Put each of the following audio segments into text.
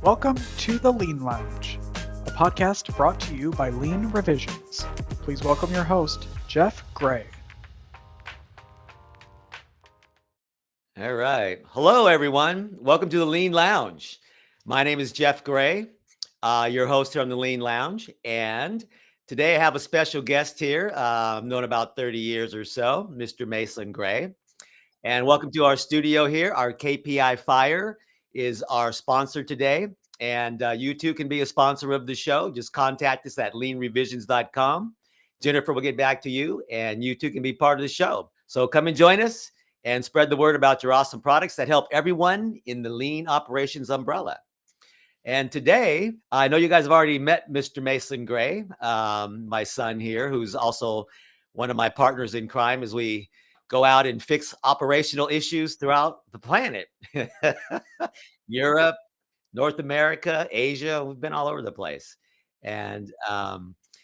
Welcome to the Lean Lounge, a podcast brought to you by Lean Revisions. Please welcome your host, Jeff Gray. All right. Hello, everyone. Welcome to the Lean Lounge. My name is Jeff Gray, your host here on the Lean Lounge. And today I have a special guest here, known about 30 years or so, Mr. Mason Gray. And welcome to our studio here. Our KPI Fire is our sponsor today. And you too can be a sponsor of the show. Just contact us at leanrevisions.com. Jennifer will get back to you, and you too can be part of the show. So come and join us and spread the word about your awesome products that help everyone in the lean operations umbrella. And today, I know you guys have already met Mr. Mason Gray, my son here, who's also one of my partners in crime as we go out and fix operational issues throughout the planet. Europe, North America, Asia, we've been all over the place. And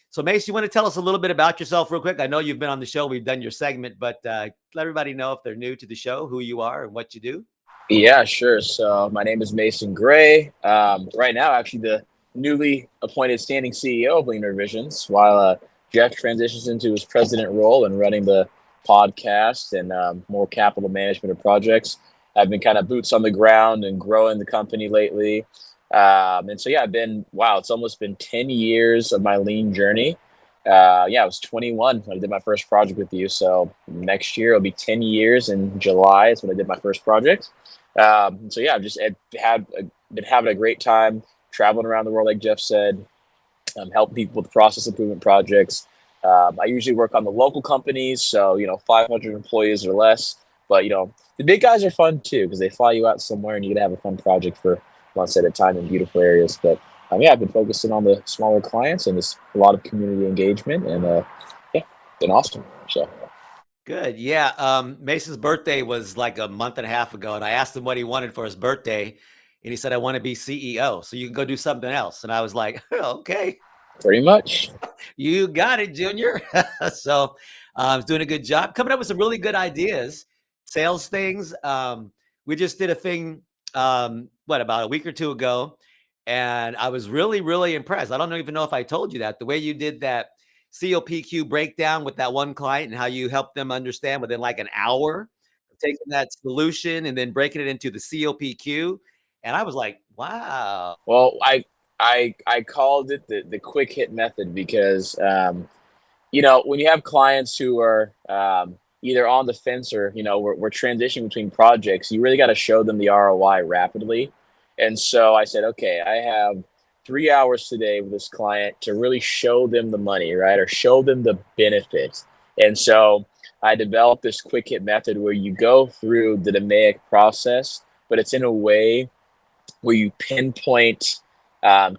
so, Mace, you want to tell us a little bit about yourself real quick? I know you've been on the show. We've done your segment, but let everybody know if they're new to the show, who you are and what you do. Yeah, sure. So my name is Mason Gray. Right now, actually, the newly appointed standing CEO of Lean Revisions, while Jeff transitions into his president role and running the podcast and more capital management of projects. I've been kind of boots on the ground and growing the company lately. And so, yeah, it's almost been 10 years of my lean journey. I was 21 when I did my first project with you. So next year it'll be 10 years in July is when I did my first project. I've just been having a great time traveling around the world, like Jeff said, helping people with process improvement projects. I usually work on the local companies, so 500 employees or less. But the big guys are fun too because they fly you out somewhere and you get to have a fun project for months at a time in beautiful areas. But I've been focusing on the smaller clients and there's a lot of community engagement and been awesome. So. Good. Yeah. Mason's birthday was like a month and a half ago, and I asked him what he wanted for his birthday, and he said, I want to be CEO, so you can go do something else. And I was like, okay. Pretty much. You got it, Junior. So he's doing a good job. Coming up with some really good ideas, sales things. We just did a thing, about a week or two ago, and I was really, really impressed. I don't even know if I told you that. The way you did that COPQ breakdown with that one client and how you helped them understand within like an hour of taking that solution and then breaking it into the COPQ. And I was like, wow. Well, I called it the quick hit method because when you have clients who are either on the fence or we're transitioning between projects, you really got to show them the ROI rapidly. And so I said, okay, I have 3 hours today with this client to really show them the money, right, or show them the benefit. And so I developed this quick hit method where you go through the DMAIC process, but it's in a way where you pinpoint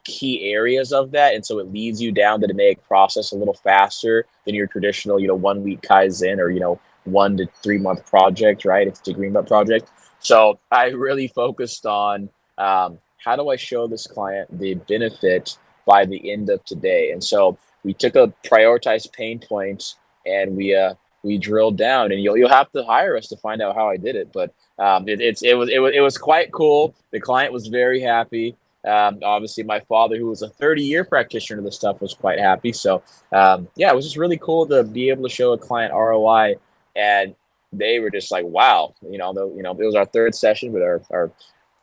key areas of that. And so it leads you down the DMAIC process a little faster than your traditional, 1 week Kaizen or, 1 to 3 month project, right? If it's a green belt project. So I really focused on how do I show this client the benefit by the end of today? And so we took a prioritized pain points and we drilled down, and you'll have to hire us to find out how I did it. But it was quite cool. The client was very happy. Obviously, my father, who was a 30-year practitioner of this stuff, was quite happy. So it was just really cool to be able to show a client ROI, and they were just like, wow. It was our third session, but our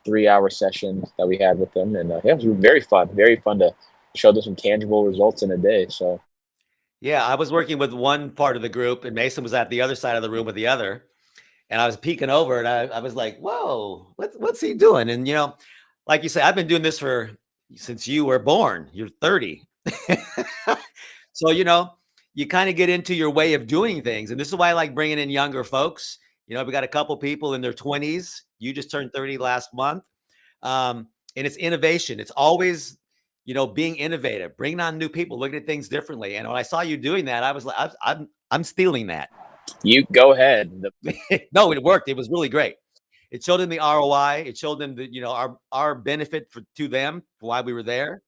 3-hour session that we had with them, and it was very fun to show them some tangible results in a day. So. Yeah, I was working with one part of the group, and Mason was at the other side of the room with the other. And I was peeking over, and I was like, "Whoa, what's he doing?" And like you say, I've been doing this since you were born. You're 30, so you kind of get into your way of doing things, and this is why I like bringing in younger folks. We got a couple people in their 20s. You just turned 30 last month, and it's innovation. It's always being innovative, bringing on new people, looking at things differently. And when I saw you doing that, I was like, I'm stealing that. You go ahead. No, it worked. It was really great. It showed them the ROI. It showed them that our benefit to them for why we were there,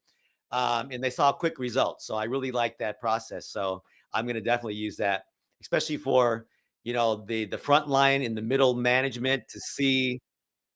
and they saw quick results. So I really like that process. So I'm going to definitely use that, especially for the front line in the middle management to see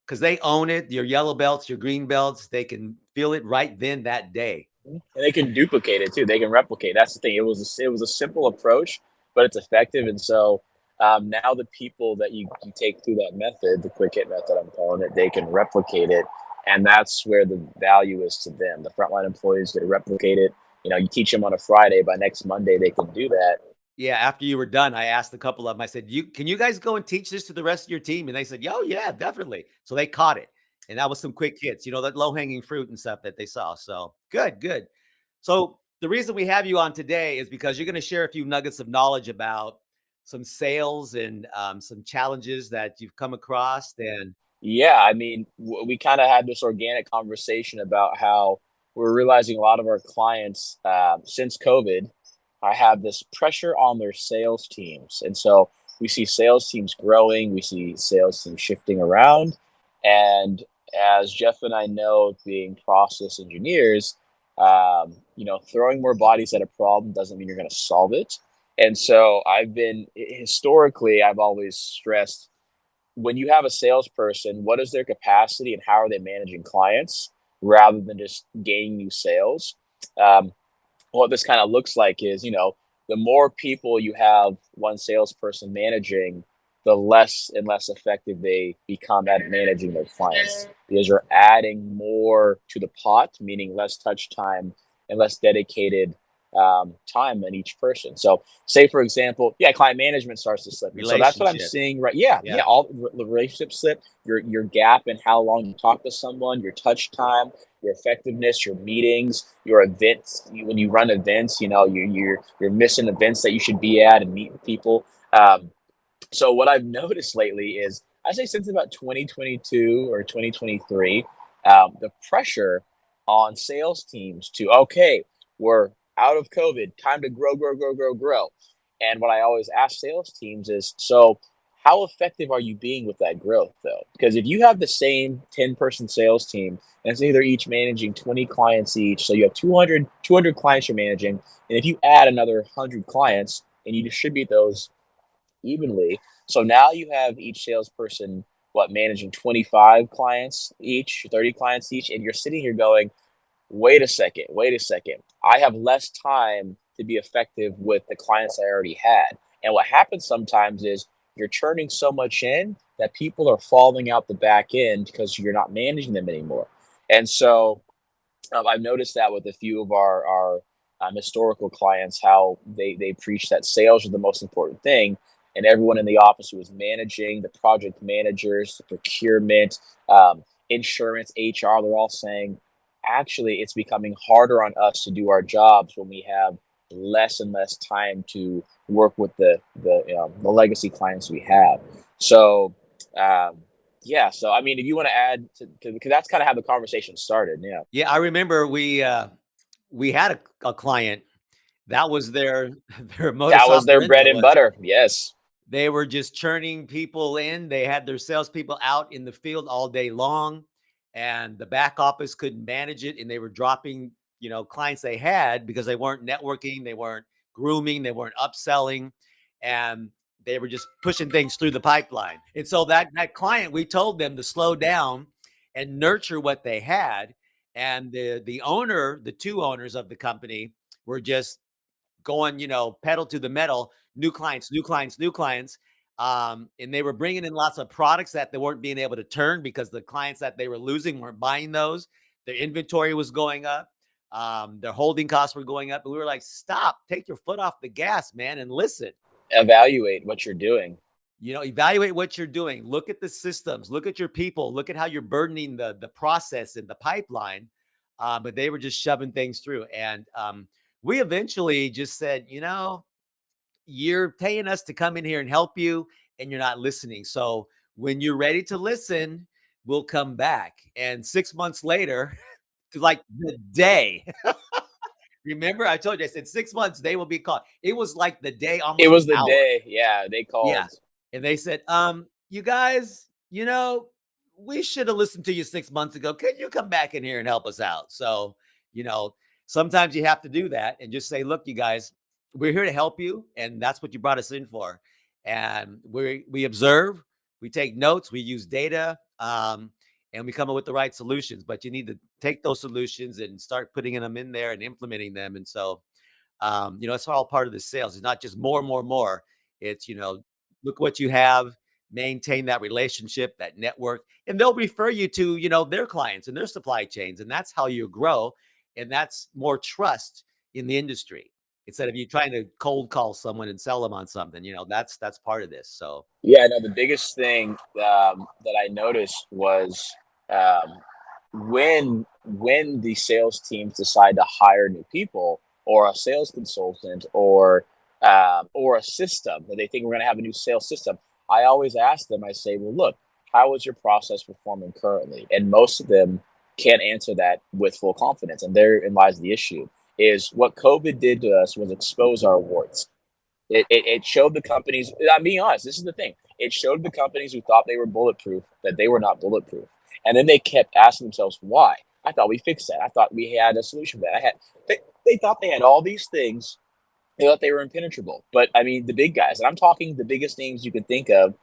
because they own it. Your yellow belts, your green belts, they can feel it right then that day. And they can duplicate it too. They can replicate. That's the thing. It was a simple approach, but it's effective. And so now the people that you take through that method, the quick hit method, I'm calling it, they can replicate it, and that's where the value is to them. The frontline employees get to replicate it. You teach them on a Friday. By next Monday, they can do that. Yeah, after you were done, I asked a couple of them. I said, can you guys go and teach this to the rest of your team?" And they said, "Yo, yeah, definitely." So they caught it, and that was some quick hits. That low hanging fruit and stuff that they saw. So good, good. So the reason we have you on today is because you're going to share a few nuggets of knowledge about some sales and some challenges that you've come across. And Yeah, I mean, we kind of had this organic conversation about how we're realizing a lot of our clients since COVID, I have this pressure on their sales teams, and so we see sales teams growing, we see sales teams shifting around, and as Jeff and I know, being process engineers, throwing more bodies at a problem doesn't mean you're going to solve it. And so historically, I've always stressed, when you have a salesperson, what is their capacity and how are they managing clients rather than just gaining new sales? Um, what this kind of looks like is, the more people you have one salesperson managing, the less and less effective they become at managing their clients, because you're adding more to the pot, meaning less touch time and less dedicated time in each person. So, say for example, yeah, client management starts to slip. And so that's what I'm relationship. seeing, right? Yeah, Yeah. all the relationship slip, your gap in how long you talk to someone, your touch time, your effectiveness, your meetings, your events. When you run events, you're missing events that you should be at and meeting people. So what I've noticed lately is, I say since about 2022 or 2023, the pressure on sales teams to, okay, we're out of COVID, time to grow, grow, grow, grow, grow. And what I always ask sales teams is, so how effective are you being with that growth though? Because if you have the same 10-person sales team, and it's either each managing 20 clients each, so you have 200 clients you're managing, and if you add another 100 clients and you distribute those evenly. So now you have each salesperson, managing 25 clients each, 30 clients each, and you're sitting here going, wait a second. I have less time to be effective with the clients I already had. And what happens sometimes is you're churning so much in that people are falling out the back end because you're not managing them anymore. And so I've noticed that with a few of our historical clients, how they preach that sales are the most important thing. And everyone in the office who is managing, the project managers, the procurement, insurance, HR, they're all saying, actually, it's becoming harder on us to do our jobs when we have less and less time to work with the legacy clients we have. So, yeah. So, I mean, if you want to add to, because that's kind of how the conversation started. Yeah. Yeah, I remember we had a client that was their their That modus was their bread operandi and was butter. Yes. they were just churning people in. They had their salespeople out in the field all day long, and the back office couldn't manage it, and they were dropping, clients they had because they weren't networking, they weren't grooming, they weren't upselling, and they were just pushing things through the pipeline. And so that client, we told them to slow down and nurture what they had. And the two owners of the company were just going, pedal to the metal, new clients, new clients, new clients. And they were bringing in lots of products that they weren't being able to turn because the clients that they were losing weren't buying those. Their inventory was going up. Their holding costs were going up. And we were like, stop, take your foot off the gas, man, and listen. Evaluate what you're doing. Evaluate what you're doing. Look at the systems. Look at your people. Look at how you're burdening the process and the pipeline. But they were just shoving things through. And we eventually just said, you're paying us to come in here and help you, and you're not listening. So when you're ready to listen, we'll come back. And 6 months later, like the day, remember I told you, I said 6 months, they will be called. It was like the day, It almost was the the hour. day. Yeah, they Yeah. called. And they said, you guys, we should have listened to you 6 months ago. Can you come back in here and help us out? So, you know, sometimes you have to do that and just say, look, you guys, we're here to help you. And that's what you brought us in for. And we observe, we take notes, we use data. and we come up with the right solutions. But you need to take those solutions and start putting them in there and implementing them. And so, it's all part of the sales. It's not just more, more, more. It's, look what you have, maintain that relationship, that network, and they'll refer you to, their clients and their supply chains. And that's how you grow. And that's more trust in the industry instead of you trying to cold call someone and sell them on something. That's part of this. So Yeah, no, the biggest thing that I noticed was um, when the sales teams decide to hire new people or a sales consultant or a system that they think we're going to have a new sales system. I always ask them. I say, well, look, how is your process performing currently? And most of them can't answer that with full confidence, and therein lies the issue. Is what COVID did to us was expose our warts. It showed the companies. I'm being honest. This is the thing. It showed the companies who thought they were bulletproof that they were not bulletproof, and then they kept asking themselves why. I thought we fixed that. I thought we had a solution for that. They thought they had all these things. They thought they were impenetrable. But I mean, the big guys, and I'm talking the biggest names you can think of.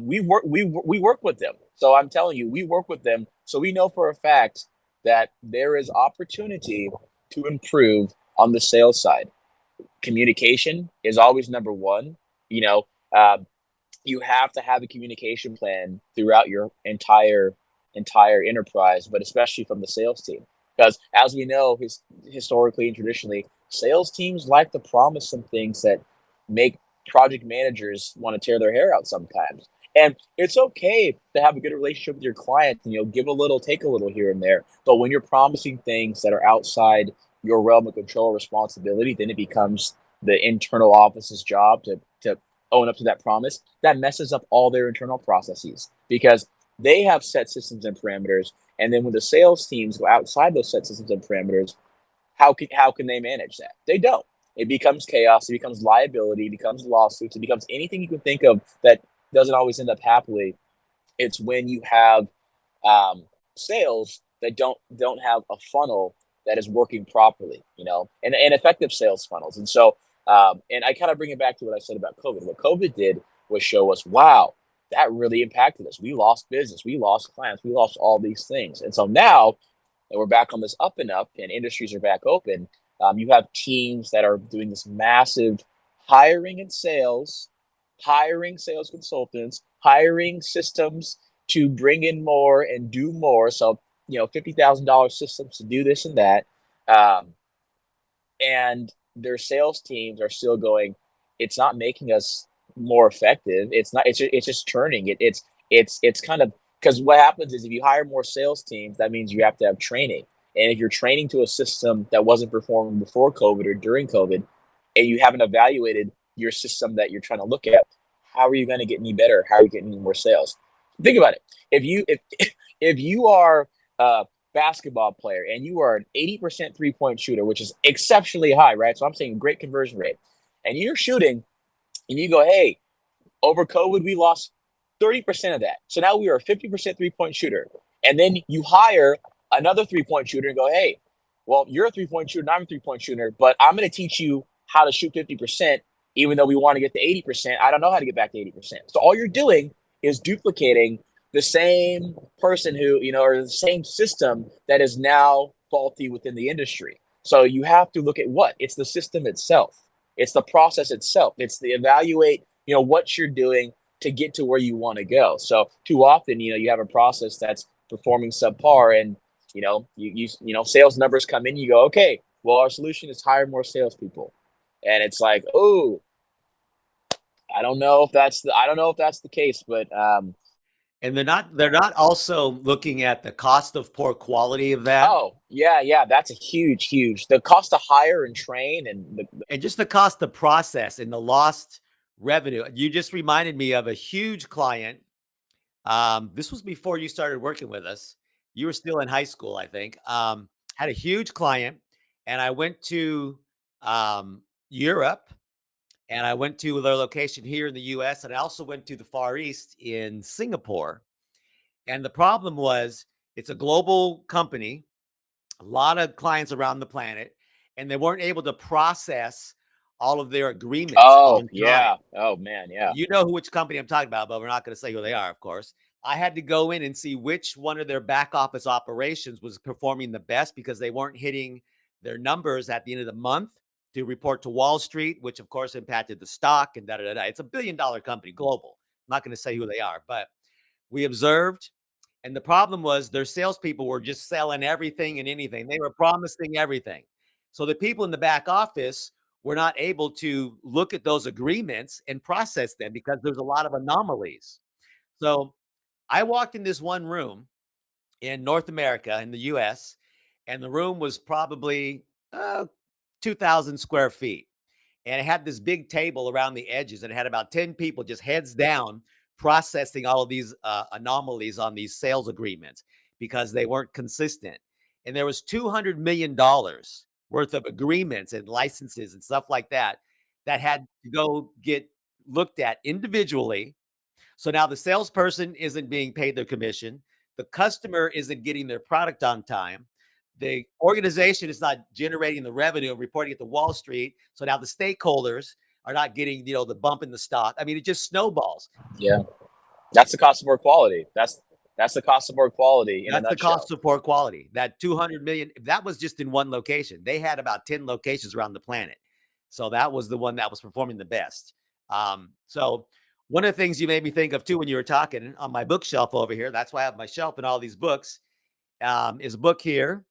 We work with them. So I'm telling you, we work with them. So we know for a fact that there is opportunity to improve on the sales side. Communication is always number one. You know, uh, you have to have a communication plan throughout your entire enterprise, but especially from the sales team, because as we know, historically and traditionally, sales teams like to promise some things that make project managers want to tear their hair out sometimes. And it's okay to have a good relationship with your client and give a little, take a little here and there. But when you're promising things that are outside your realm of control or responsibility, then it becomes the internal office's job to own up to that promise. That messes up all their internal processes because they have set systems and parameters. And then when the sales teams go outside those set systems and parameters, how can they manage that? They don't. It becomes chaos. It becomes liability. It becomes lawsuits. It becomes anything you can think of that doesn't always end up happily. It's when you have sales that don't have a funnel that is working properly, and effective sales funnels. And so, and I kind of bring it back to what I said about COVID. What COVID did was show us, wow, that really impacted us. We lost business, we lost clients, we lost all these things. And so now that we're back on this up and up, and industries are back open, you have teams that are doing this massive hiring in sales, hiring sales consultants, hiring systems to bring in more and do more. So, $50,000 systems to do this and that. Um, and their sales teams are still going, it's not making us more effective. It's not, it's just churning it. It's kind of, because what happens is if you hire more sales teams, that means you have to have training. And if you're training to a system that wasn't performing before COVID or during COVID, and you haven't evaluated your system that you're trying to look at, how are you going to get any better? How are you getting any more sales? Think about it. If you are a basketball player and you are an 80% 3-point shooter, which is exceptionally high, right? So I'm saying great conversion rate, and you're shooting, and you go, hey, over COVID, we lost 30% of that. So now we are a 50% 3-point shooter. And then you hire another 3-point shooter and go, hey, well, you're a 3-point shooter and I'm a 3-point shooter, but I'm going to teach you how to shoot 50%, even though we want to get to 80%. I don't know how to get back to 80%. So all you're doing is duplicating the same person who, or the same system that is now faulty within the industry. So you have to look at what? It's the system itself. It's the process itself. It's the evaluate, what you're doing to get to where you want to go. So too often, you have a process that's performing subpar, and sales numbers come in. You go, okay, well, our solution is hire more salespeople, and it's like, oh, I don't know if that's the case, but and they're not also looking at the cost of poor quality of that. oh yeah, that's a huge the cost to hire and train, and And just the cost of process and the lost revenue. You just reminded me of a huge client. This was before you started working with us. You were still in high school, I think. Had a huge client, and I went to Europe, and I went to their location here in the US, and I also went to the Far East in Singapore. And the problem was it's a global company, a lot of clients around the planet, and they weren't able to process all of their agreements oh on time. yeah, oh man, yeah, You know which company I'm talking about, but we're not going to say who they are, of course. I had to go in and see which one of their back office operations was performing the best because they weren't hitting their numbers at the end of the month to report to Wall Street, which of course impacted the stock and da da da. It's a billion-dollar company, global. I'm not going to say who they are, but we observed. And the problem was their salespeople were just selling everything and anything. They were promising everything. So the people in the back office were not able to look at those agreements and process them because there's a lot of anomalies. So I walked in this one room in North America, in the US, and the room was probably 2,000 square feet. And it had this big table around the edges, and it had about 10 people just heads down processing all of these anomalies on these sales agreements because they weren't consistent. And there was $200 million worth of agreements and licenses and stuff like that that had to go get looked at individually. So now the salesperson isn't being paid their commission. The customer isn't getting their product on time. The organization is not generating the revenue and reporting it to Wall Street. So now the stakeholders are not getting, the bump in the stock. I mean, it just snowballs. Yeah, that's the cost of poor quality. That's the cost of poor quality in a That's the nutshell. cost of poor quality. That 200 million, that was just in one location. They had about 10 locations around the planet. So that was the one that was performing the best. So one of the things you made me think of too when you were talking on my bookshelf over here, that's why I have my shelf and all these books, is a book here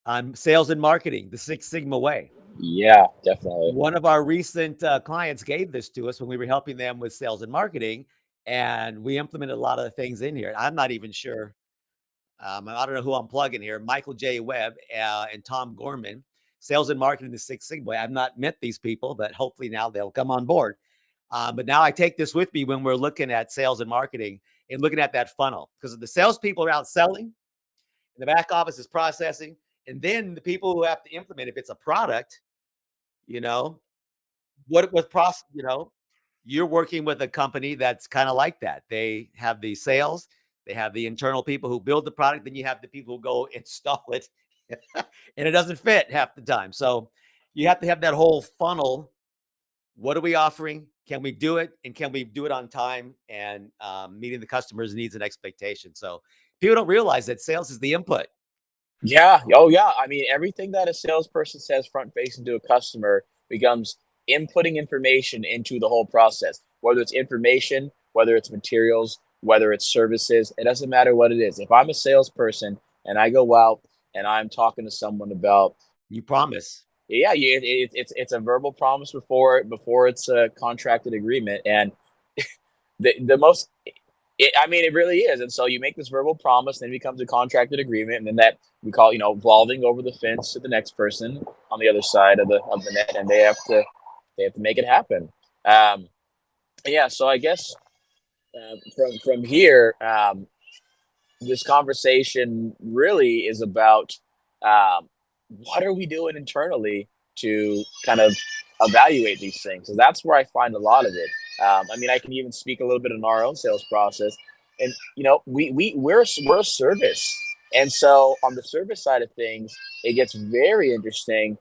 on sales and marketing, the Six Sigma Way. Yeah, definitely. One of our recent clients gave this to us when we were helping them with sales and marketing, and we implemented a lot of the things in here. I'm not even sure. I don't know who I'm plugging here. Michael J. Webb and Tom Gorman, sales and marketing, the Six Sigma Way. I've not met these people, but hopefully now they'll come on board. But now I take this with me when we're looking at sales and marketing and looking at that funnel, because the salespeople are out selling, and the back office is processing, and then the people who have to implement, if it's a product, what with process, you're working with a company that's kind of like that. They have the sales, they have the internal people who build the product, then you have the people who go install it, and it doesn't fit half the time. So you have to have that whole funnel. What are we offering? Can we do it? And can we do it on time and meeting the customer's needs and expectations? So people don't realize that sales is the input. Yeah. Oh, yeah. I mean, everything that a salesperson says front facing to a customer becomes inputting information into the whole process, whether it's information, whether it's materials, whether it's services. It doesn't matter what it is. If I'm a salesperson and I go out and I'm talking to someone about, You promise. yeah, it's a verbal promise before it's a contracted agreement, and the most I mean, it really is. And so you make this verbal promise, then it becomes a contracted agreement, and then that we call, vaulting over the fence to the next person on the other side of the net, and they have to make it happen. Yeah. So I guess from here, this conversation really is about what are we doing internally to kind of evaluate these things. So that's where I find a lot of it. I mean, I can even speak a little bit on our own sales process, and we're a service, and so on the service side of things, it gets very interesting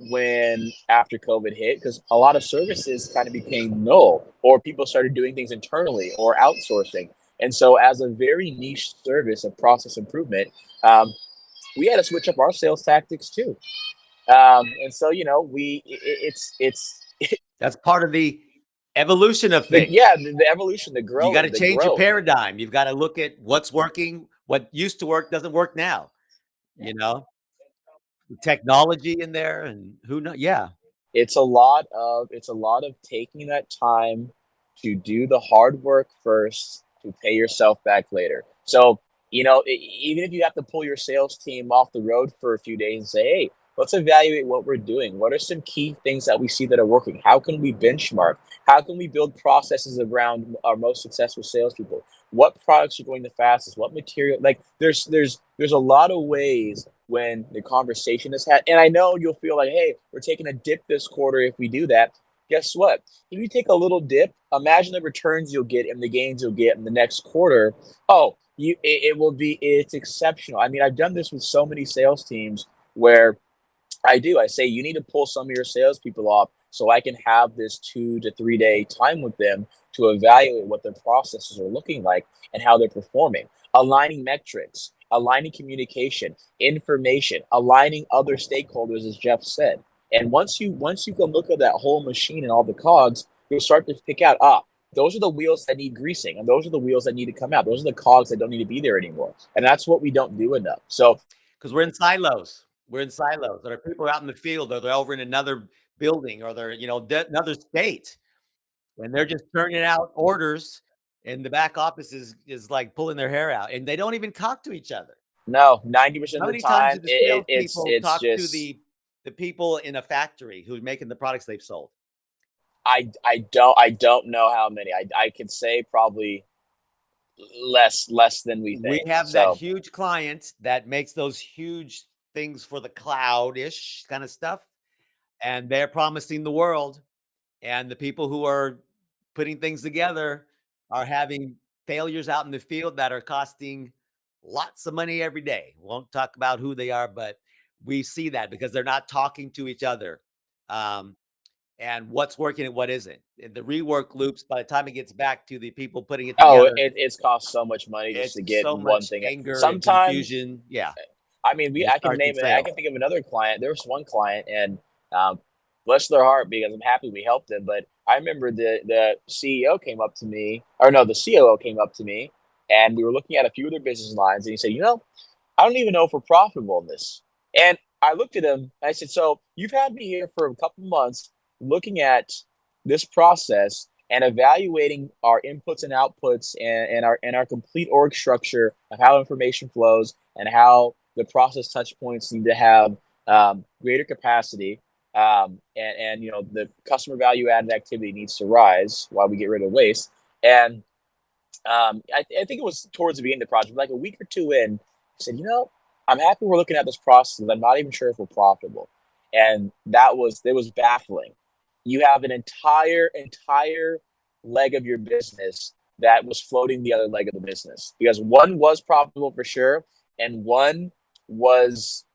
when after COVID hit, because a lot of services kind of became null, or people started doing things internally or outsourcing, and so as a very niche service of process improvement, we had to switch up our sales tactics too. And so it's That's part of the evolution of things. the evolution, the growth. You got to the change your growth. paradigm. You've got to look at what's working. What used to work doesn't work now. Technology in there, and who knows? Yeah, It's a lot of taking that time to do the hard work first to pay yourself back later. So, even if you have to pull your sales team off the road for a few days and say, hey, let's evaluate what we're doing. What are some key things that we see that are working? How can we benchmark? How can we build processes around our most successful salespeople? What products are going the fastest? What material? Like there's a lot of ways when the conversation is had. And I know you'll feel like, hey, we're taking a dip this quarter if we do that. Guess what? If you take a little dip, imagine the returns you'll get and the gains you'll get in the next quarter. Oh, it's exceptional. I mean, I've done this with so many sales teams where I say you need to pull some of your salespeople off so I can have this 2 to 3 day time with them to evaluate what their processes are looking like and how they're performing, aligning metrics, aligning communication, information, aligning other stakeholders, as Jeff said. And once you can look at that whole machine and all the cogs, you'll start to pick out, those are the wheels that need greasing, and those are the wheels that need to come out. Those are the cogs that don't need to be there anymore. And that's what we don't do enough. So because we're in silos. We're in silos. There are people out in the field, or they're over in another building, or they're another state, and they're just turning out orders. And the back office is like pulling their hair out, and they don't even talk to each other. no, 90% How of the many times time, do the salespeople it's talk to just the people in a factory who's making the products they've sold? I don't know how many. I could say probably less than we We think. have that So huge client that makes those huge things for the cloud-ish kind of stuff, and they're promising the world, and the people who are putting things together are having failures out in the field that are costing lots of money every day. Won't talk about who they are, but we see that because they're not talking to each other. Um, and what's working and what isn't. And the rework loops, by the time it gets back to the people putting it together, it's cost so much money just it's to get so one much thing. anger and Sometimes, confusion. Yeah. I mean, And it I can starts and name it. I fails. can think of another client. There was one client, and bless their heart, because I'm happy we helped them. But I remember the CEO came up to me, or no, the COO came up to me, and we were looking at a few of their business lines, and he said, I don't even know if we're profitable in this. And I looked at him and I said, so you've had me here for a couple months looking at this process and evaluating our inputs and outputs, and our complete org structure of how information flows and how the process touch points need to have greater capacity, and the customer value added activity needs to rise while we get rid of waste. And I think it was towards the beginning of the project, like a week or two in, I said, I'm happy we're looking at this process. I'm not even sure if we're profitable. And it was baffling. You have an entire leg of your business that was floating the other leg of the business, because one was profitable for sure, and one was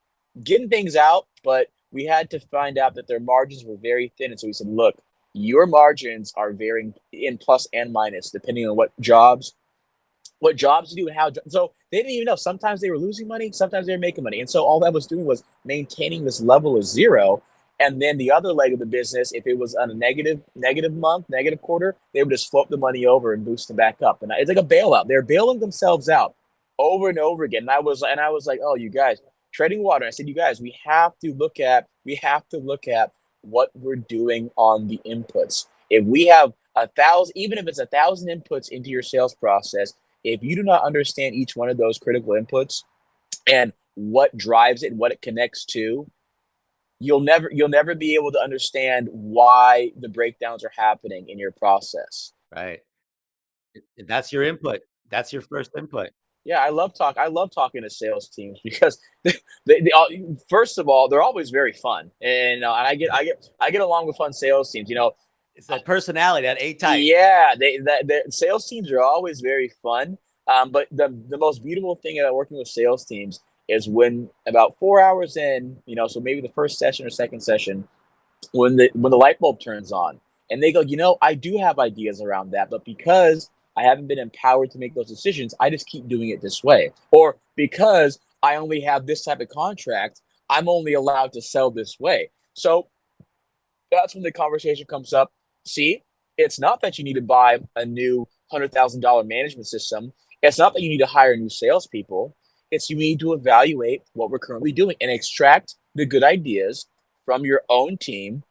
getting things out, but we had to find out that their margins were very thin. And so we said, look, your margins are varying in plus and minus depending on what jobs you do and how. So they didn't even know. Sometimes they were losing money, sometimes they were making money, and so all that was doing was maintaining this level of zero. And then the other leg of the business, if it was on a negative month, negative quarter, they would just float the money over and boost them back up. And it's like a bailout. They're bailing themselves out over and over again. And I was like, oh, you guys, treading water. I said, you guys, we have to look at what we're doing on the inputs. If we have 1,000, even if it's 1,000 inputs into your sales process, if you do not understand each one of those critical inputs and what drives it and what it connects to, you'll never be able to understand why the breakdowns are happening in your process. Right. That's your input. That's your first input. Yeah, I love talking to sales teams because first of all, they're always very fun, and I get along with fun sales teams. It's that personality, that A type. Yeah, the sales teams are always very fun. But the most beautiful thing about working with sales teams is when about 4 hours in, so maybe the first session or second session, when the light bulb turns on, and they go, I do have ideas around that, but because I haven't been empowered to make those decisions, I just keep doing it this way. Or because I only have this type of contract, I'm only allowed to sell this way. So that's when the conversation comes up. See, it's not that you need to buy a new $100,000 management system. It's not that you need to hire new salespeople. It's you need to evaluate what we're currently doing and extract the good ideas from your own team,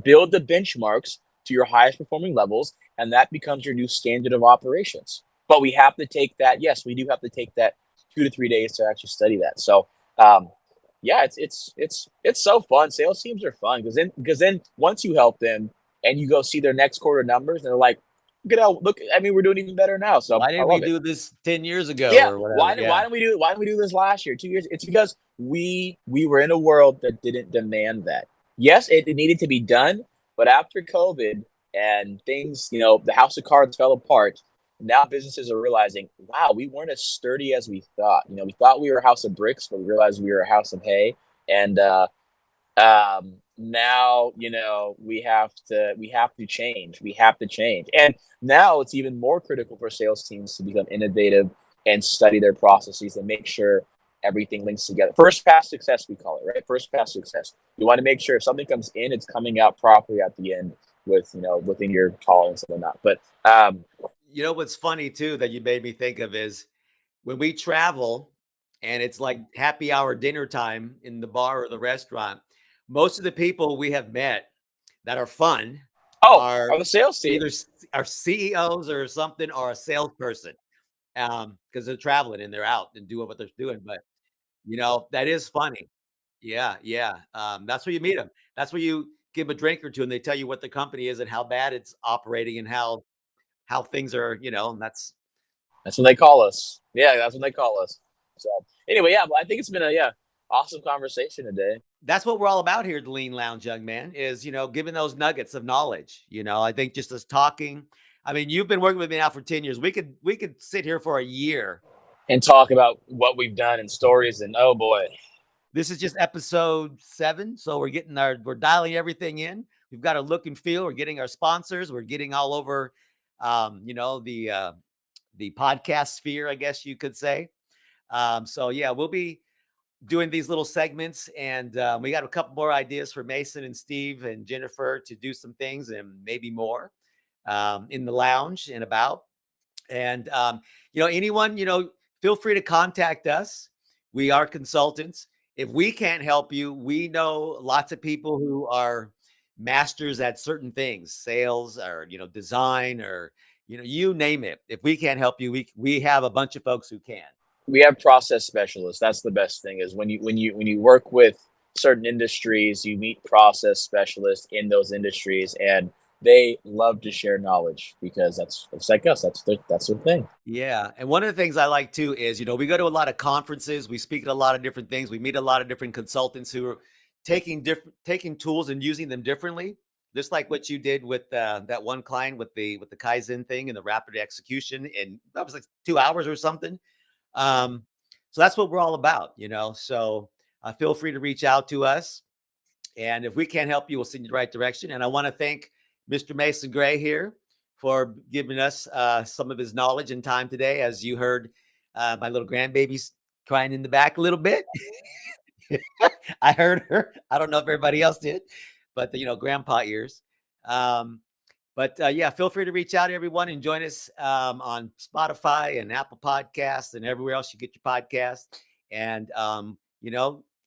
build the benchmarks to your highest performing levels, and that becomes your new standard of operations. But we have to take that. Yes, we do have to take that 2 to 3 days to actually study that. So, yeah, it's so fun. Sales teams are fun because then once you help them and you go see their next quarter numbers, and they're like, look. I mean, we're doing even better now. So Why I didn't we love it. do this 10 years ago Yeah. or Why whatever? did why Yeah. don't we do why didn't we do this last year, 2 years? It's because we were in a world that didn't demand that. Yes, it needed to be done, but after COVID and things, the house of cards fell apart. Now businesses are realizing, wow, we weren't as sturdy as we thought. We thought we were a house of bricks, but we realized we were a house of hay. And now, we have to change. We have to change. And now it's even more critical for sales teams to become innovative and study their processes and make sure everything links together. First pass success, we call it, right? First pass success. You want to make sure if something comes in, it's coming out properly at the end with, within your tolerance and whatnot. But what's funny too that you made me think of is when we travel and it's like happy hour dinner time in the bar or the restaurant, most of the people we have met that are fun are the sales team. Either are CEOs or something, or a salesperson, because they're traveling and they're out and doing what they're doing. But that is funny. Yeah, yeah. That's where you meet them. That's where you give them a drink or two, and they tell you what the company is and how bad it's operating and how things are. And that's when they call us. Yeah, that's when they call us. So anyway, yeah, but I think it's been a awesome conversation today. That's what we're all about here at the Lean Lounge, young man, is, giving those nuggets of knowledge. I think just as talking. I mean, you've been working with me now for 10 years. We could sit here for a year and talk about what we've done and stories. And oh boy, this is just episode 7. So we're dialing everything in. We've got a look and feel. We're getting our sponsors. We're getting all over, the podcast sphere, I guess you could say. So yeah, we'll be doing these little segments, and we got a couple more ideas for Mason and Steve and Jennifer to do some things and maybe more in the lounge and about. And anyone, feel free to contact us. We are consultants. If we can't help you, we know lots of people who are masters at certain things, sales or design or you name it. If we can't help you, we have a bunch of folks who can. We have process specialists. That's the best thing, is when you work with certain industries, you meet process specialists in those industries, and they love to share knowledge because it's like us. That's their thing. Yeah. And one of the things I like too is, we go to a lot of conferences, we speak at a lot of different things. We meet a lot of different consultants who are taking tools and using them differently. Just like what you did with that one client with the Kaizen thing and the rapid execution. And that was like 2 hours or something. So that's what we're all about, so feel free to reach out to us. And if we can't help you, we'll send you the right direction. And I want to thank Mr. Mason Gray here for giving us some of his knowledge and time today. As you heard, my little grandbaby's crying in the back a little bit. I heard her. I don't know if everybody else did, but grandpa ears. But yeah, feel free to reach out, everyone, and join us on Spotify and Apple Podcasts and everywhere else you get your podcast. And,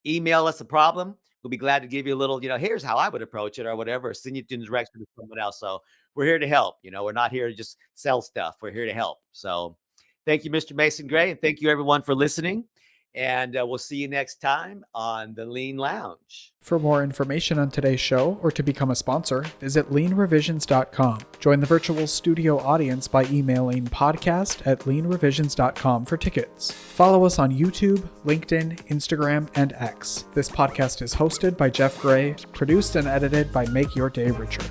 email us a problem. We'll be glad to give you a little, here's how I would approach it or whatever, or send you in the direction of someone else. So we're here to help. We're not here to just sell stuff. We're here to help. So thank you, Mr. Mason Gray. And thank you, everyone, for listening. And we'll see you next time on the Lean Lounge. For more information on today's show or to become a sponsor, visit leanrevisions.com. Join the virtual studio audience by emailing podcast@leanrevisions.com for tickets. Follow us on YouTube, LinkedIn, Instagram, and X. This podcast is hosted by Jeff Gray, produced and edited by Make Your Day Richer.